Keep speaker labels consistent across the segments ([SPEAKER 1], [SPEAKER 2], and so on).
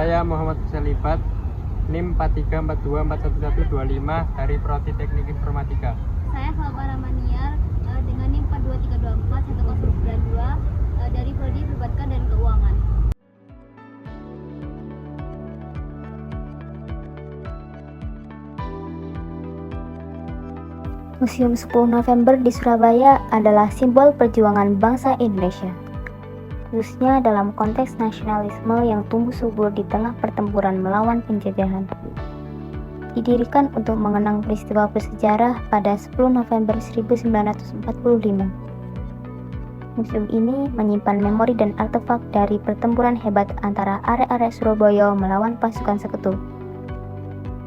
[SPEAKER 1] Saya Muhammad Husalibat, NIM 4342411125 dari Prodi Teknik Informatika.
[SPEAKER 2] Saya Falba Ramaniar dengan NIM 423241092 dari Prodi Perbankan dan Keuangan.
[SPEAKER 3] Museum 10 November di Surabaya adalah simbol perjuangan bangsa Indonesia, khususnya dalam konteks nasionalisme yang tumbuh subur di tengah pertempuran melawan penjajahan. Didirikan untuk mengenang peristiwa bersejarah pada 10 November 1945. Museum ini menyimpan memori dan artefak dari pertempuran hebat antara arek-arek Surabaya melawan pasukan Sekutu.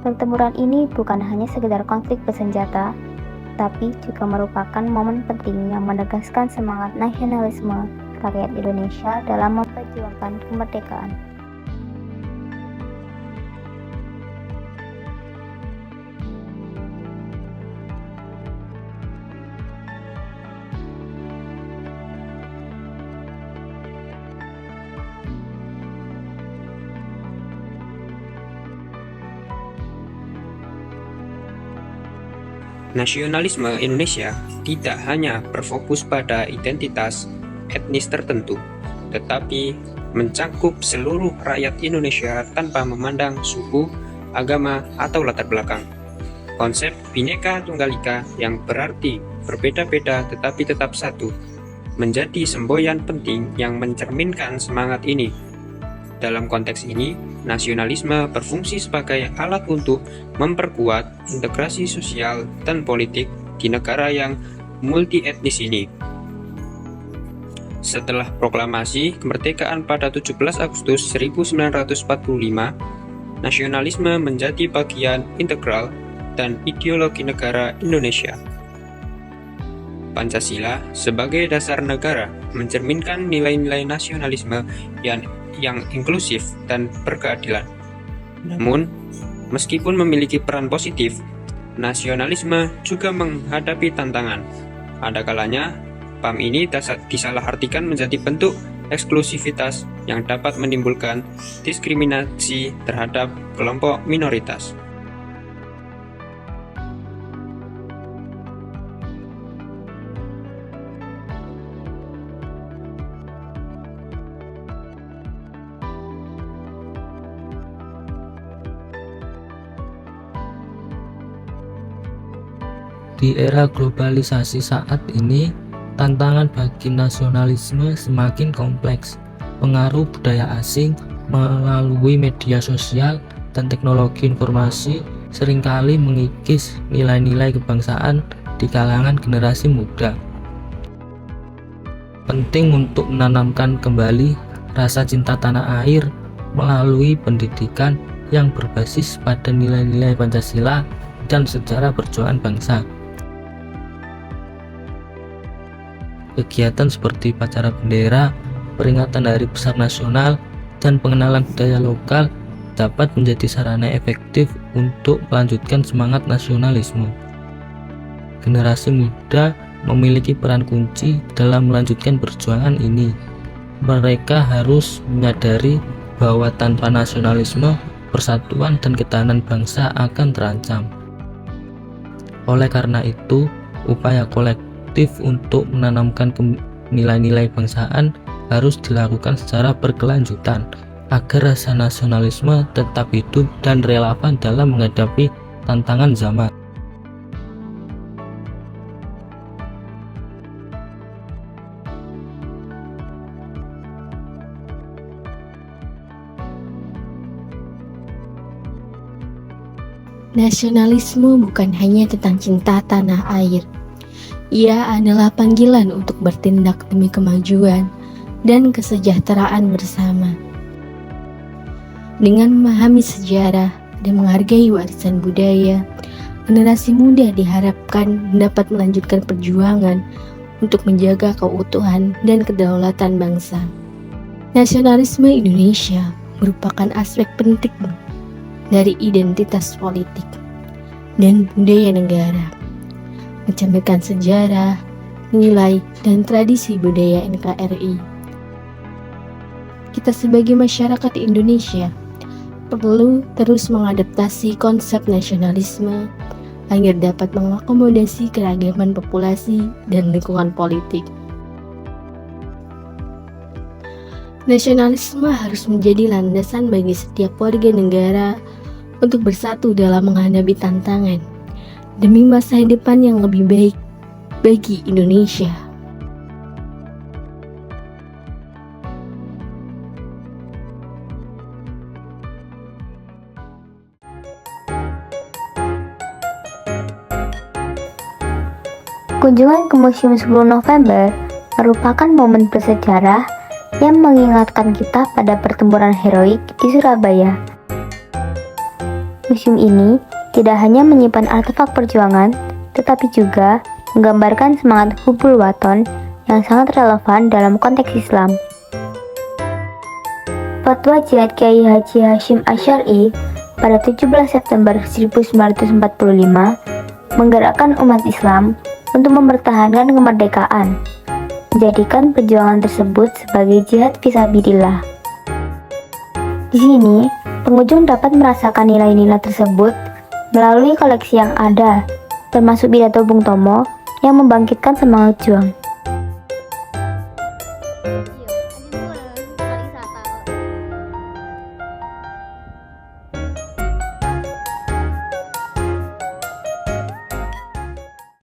[SPEAKER 3] Pertempuran ini bukan hanya sekedar konflik bersenjata, tapi juga merupakan momen penting yang menegaskan semangat nasionalisme rakyat Indonesia dalam memperjuangkan kemerdekaan.
[SPEAKER 4] Nasionalisme Indonesia tidak hanya berfokus pada identitas etnis tertentu, tetapi mencakup seluruh rakyat Indonesia tanpa memandang suku, agama, atau latar belakang. Konsep Bhinneka Tunggal Ika yang berarti berbeda-beda tetapi tetap satu, menjadi semboyan penting yang mencerminkan semangat ini. Dalam konteks ini, nasionalisme berfungsi sebagai alat untuk memperkuat integrasi sosial dan politik di negara yang multi-etnis ini. Setelah proklamasi kemerdekaan pada 17 Agustus 1945, nasionalisme menjadi bagian integral dan ideologi negara Indonesia. Pancasila sebagai dasar negara mencerminkan nilai-nilai nasionalisme yang inklusif dan berkeadilan. Namun, meskipun memiliki peran positif, nasionalisme juga menghadapi tantangan. Ada kalanya, paham ini disalahartikan menjadi bentuk eksklusivitas yang dapat menimbulkan diskriminasi terhadap kelompok minoritas.
[SPEAKER 5] Di era globalisasi saat ini, tantangan bagi nasionalisme semakin kompleks. Pengaruh budaya asing melalui media sosial dan teknologi informasi seringkali mengikis nilai-nilai kebangsaan di kalangan generasi muda. Penting untuk menanamkan kembali rasa cinta tanah air melalui pendidikan yang berbasis pada nilai-nilai Pancasila dan sejarah perjuangan bangsa. Kegiatan seperti upacara bendera, peringatan Hari Besar Nasional, dan pengenalan budaya lokal dapat menjadi sarana efektif untuk melanjutkan semangat nasionalisme. Generasi muda memiliki peran kunci dalam melanjutkan perjuangan ini. Mereka harus menyadari bahwa tanpa nasionalisme, persatuan dan ketahanan bangsa akan terancam. Oleh karena itu, upaya kolektif untuk menanamkan nilai-nilai bangsaan harus dilakukan secara berkelanjutan agar rasa nasionalisme tetap hidup dan relevan dalam menghadapi tantangan zaman.
[SPEAKER 6] Nasionalisme bukan hanya tentang cinta tanah air. Ia adalah panggilan untuk bertindak demi kemajuan dan kesejahteraan bersama. Dengan memahami sejarah dan menghargai warisan budaya, generasi muda diharapkan dapat melanjutkan perjuangan untuk menjaga keutuhan dan kedaulatan bangsa. Nasionalisme Indonesia merupakan aspek penting dari identitas politik dan budaya negara, mencerminkan sejarah, nilai, dan tradisi budaya NKRI. Kita sebagai masyarakat Indonesia perlu terus mengadaptasi konsep nasionalisme agar dapat mengakomodasi keragaman populasi dan lingkungan politik. Nasionalisme harus menjadi landasan bagi setiap warga negara untuk bersatu dalam menghadapi tantangan demi masa depan yang lebih baik bagi Indonesia.
[SPEAKER 3] Kunjungan ke Museum 10 November merupakan momen bersejarah yang mengingatkan kita pada pertempuran heroik di Surabaya. Museum ini tidak hanya menyimpan artefak perjuangan, tetapi juga menggambarkan semangat hubul waton yang sangat relevan dalam konteks Islam. Fatwa Jihad Kiai Haji Hasyim Asy'ari pada 17 September 1945 menggerakkan umat Islam untuk mempertahankan kemerdekaan, menjadikan perjuangan tersebut sebagai jihad fisabilillah. Di sini, pengunjung dapat merasakan nilai-nilai tersebut melalui koleksi yang ada, termasuk pidato Bung Tomo yang membangkitkan semangat juang.